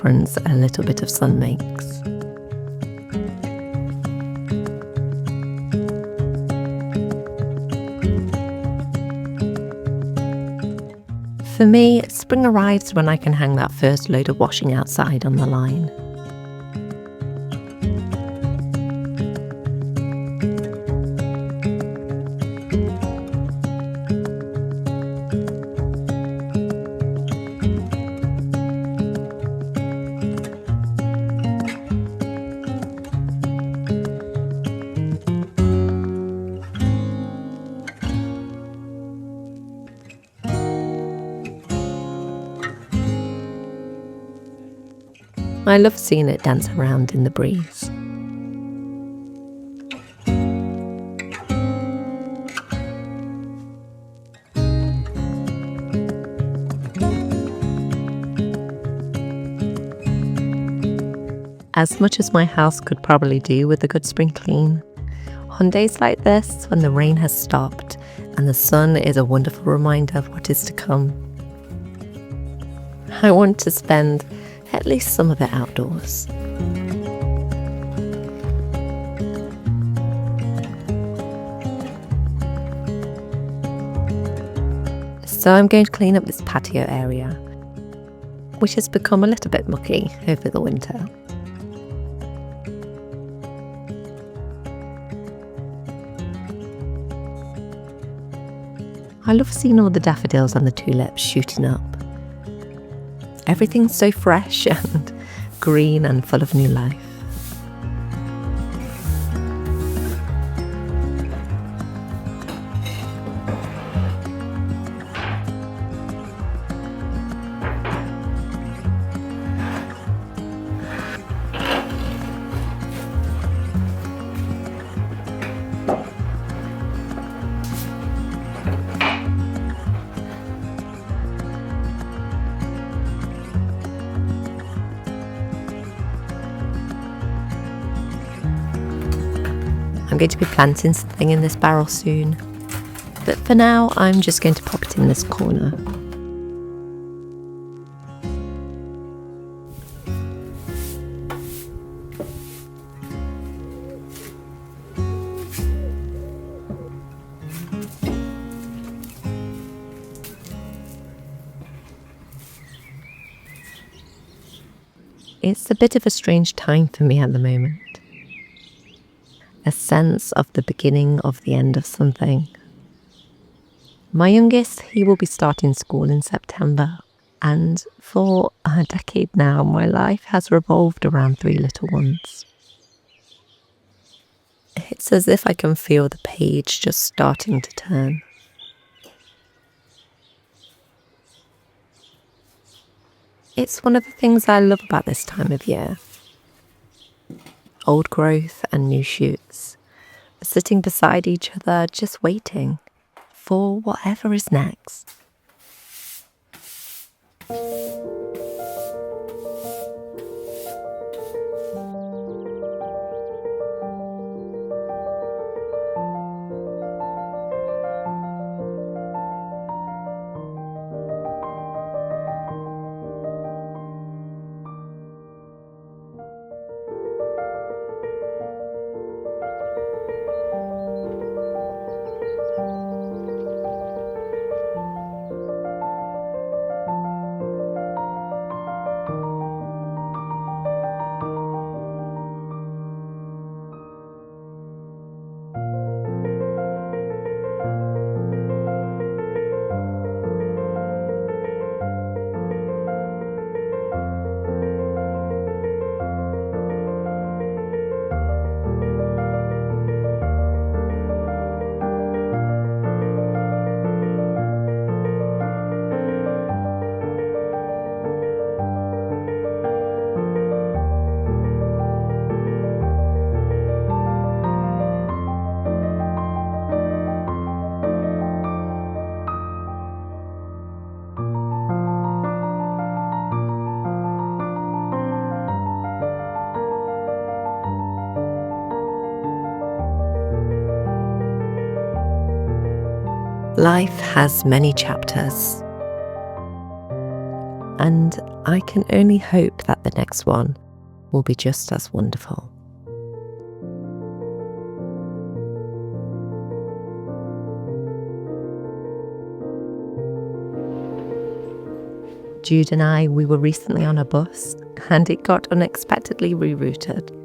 difference a little bit of sun makes. For me, spring arrives when I can hang that first load of washing outside on the line. I love seeing it dance around in the breeze. As much as my house could probably do with a good spring clean, on days like this, when the rain has stopped and the sun is a wonderful reminder of what is to come, I want to spend at least some of it outdoors. So I'm going to clean up this patio area, which has become a little bit mucky over the winter. I love seeing all the daffodils and the tulips shooting up. Everything's so fresh and green and full of new life. I'm going to be planting something in this barrel soon, but for now I'm just going to pop it in this corner. It's a bit of a strange time for me at the moment. A sense of the beginning of the end of something. My youngest, he will be starting school in September, and for a decade now, my life has revolved around 3 little ones. It's as if I can feel the page just starting to turn. It's one of the things I love about this time of year. Old growth and new shoots, sitting beside each other, just waiting for whatever is next. Life has many chapters, and I can only hope that the next one will be just as wonderful. Jude and I, we were recently on a bus and it got unexpectedly rerouted.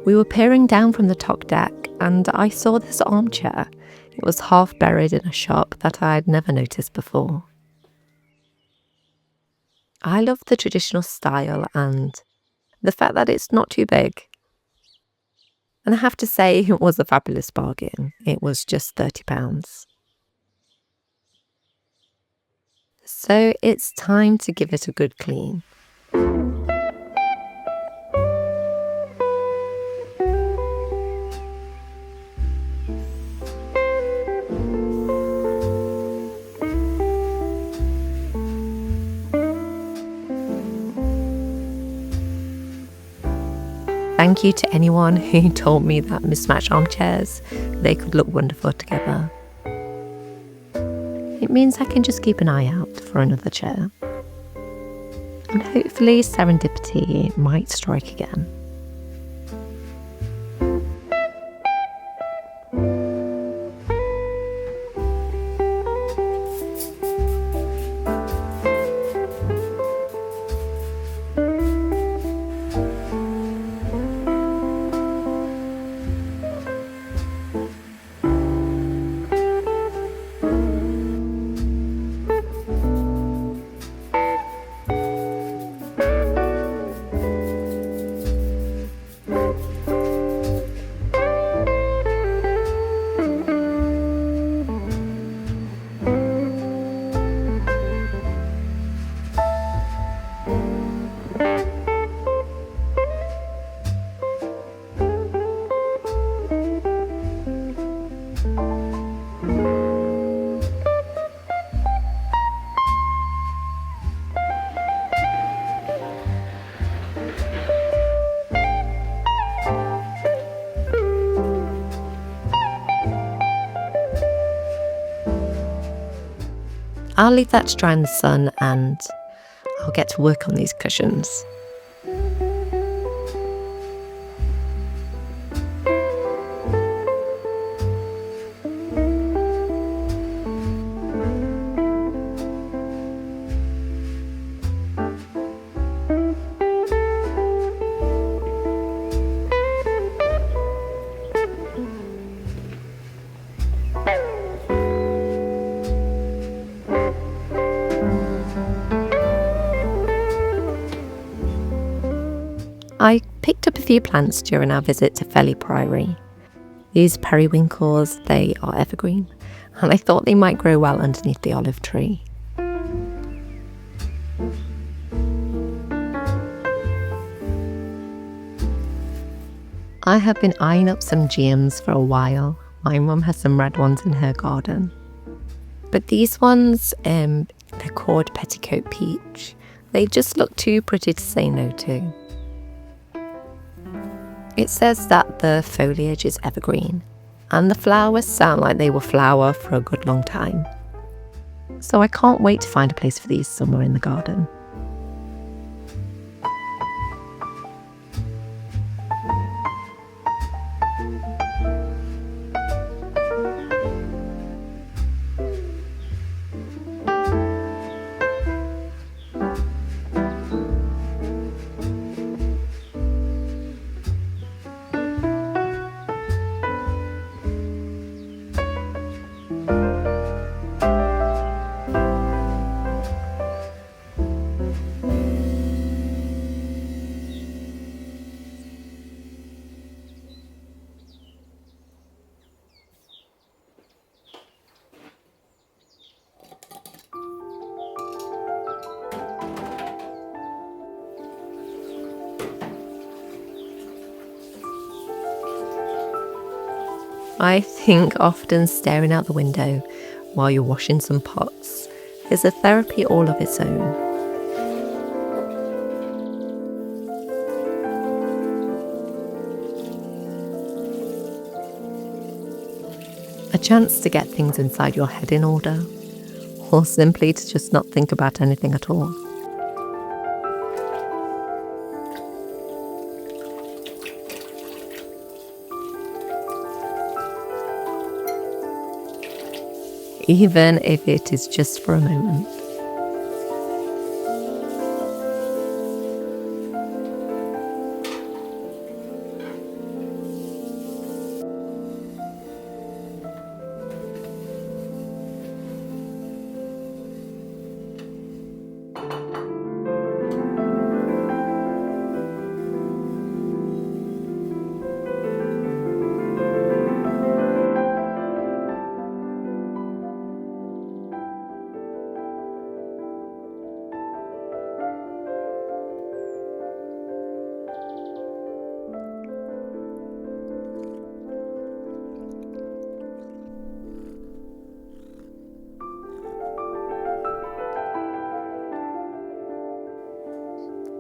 We were peering down from the top deck and I saw this armchair. It was half buried in a shop that I'd never noticed before. I love the traditional style and the fact that it's not too big. And I have to say, it was a fabulous bargain. It was just £30. So it's time to give it a good clean. Thank you to anyone who told me that mismatched armchairs, they could look wonderful together. It means I can just keep an eye out for another chair. And hopefully serendipity might strike again. I'll leave that to dry in the sun and I'll get to work on these cushions. I picked up a few plants during our visit to Felley Priory. These periwinkles, they are evergreen, and I thought they might grow well underneath the olive tree. I have been eyeing up some gems for a while. My mum has some red ones in her garden. But these ones, they're called petticoat peach. They just look too pretty to say no to. It says that the foliage is evergreen and the flowers sound like they will flower for a good long time. So I can't wait to find a place for these somewhere in the garden. I think often staring out the window while you're washing some pots is a therapy all of its own. A chance to get things inside your head in order, or simply to just not think about anything at all. even if it is just for a moment.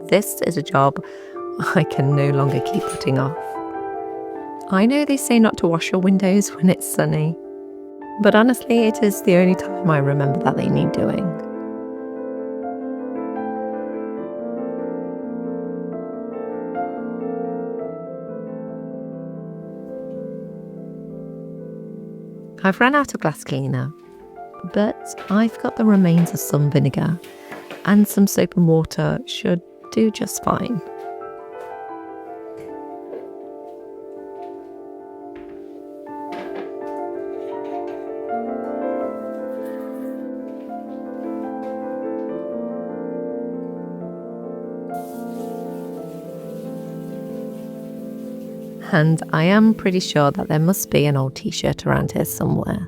This is a job I can no longer keep putting off. I know they say not to wash your windows when it's sunny, but honestly, it is the only time I remember that they need doing. I've run out of glass cleaner, but I've got the remains of some vinegar, and some soap and water should do just fine. And I am pretty sure that there must be an old t-shirt around here somewhere.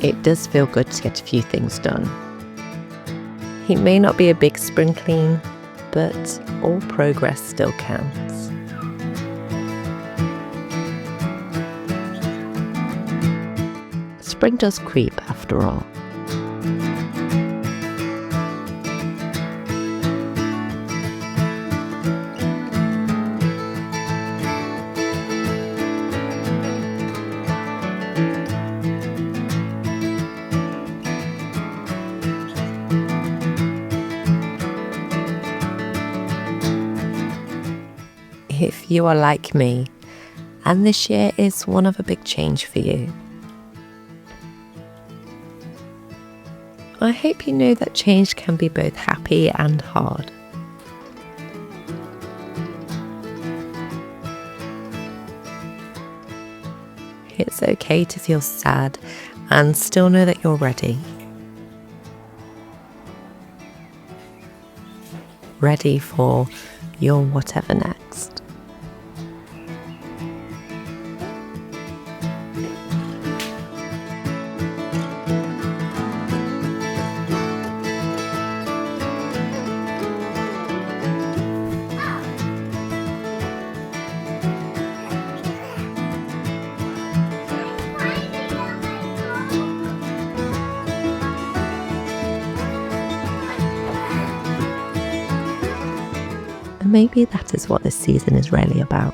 It does feel good to get a few things done. It may not be a big spring clean, but all progress still counts. Spring does creep after all. If you are like me, and this year is one of a big change for you, I hope you know that change can be both happy and hard. It's okay to feel sad and still know that you're ready. Ready for your whatever next. Maybe that is what this season is really about.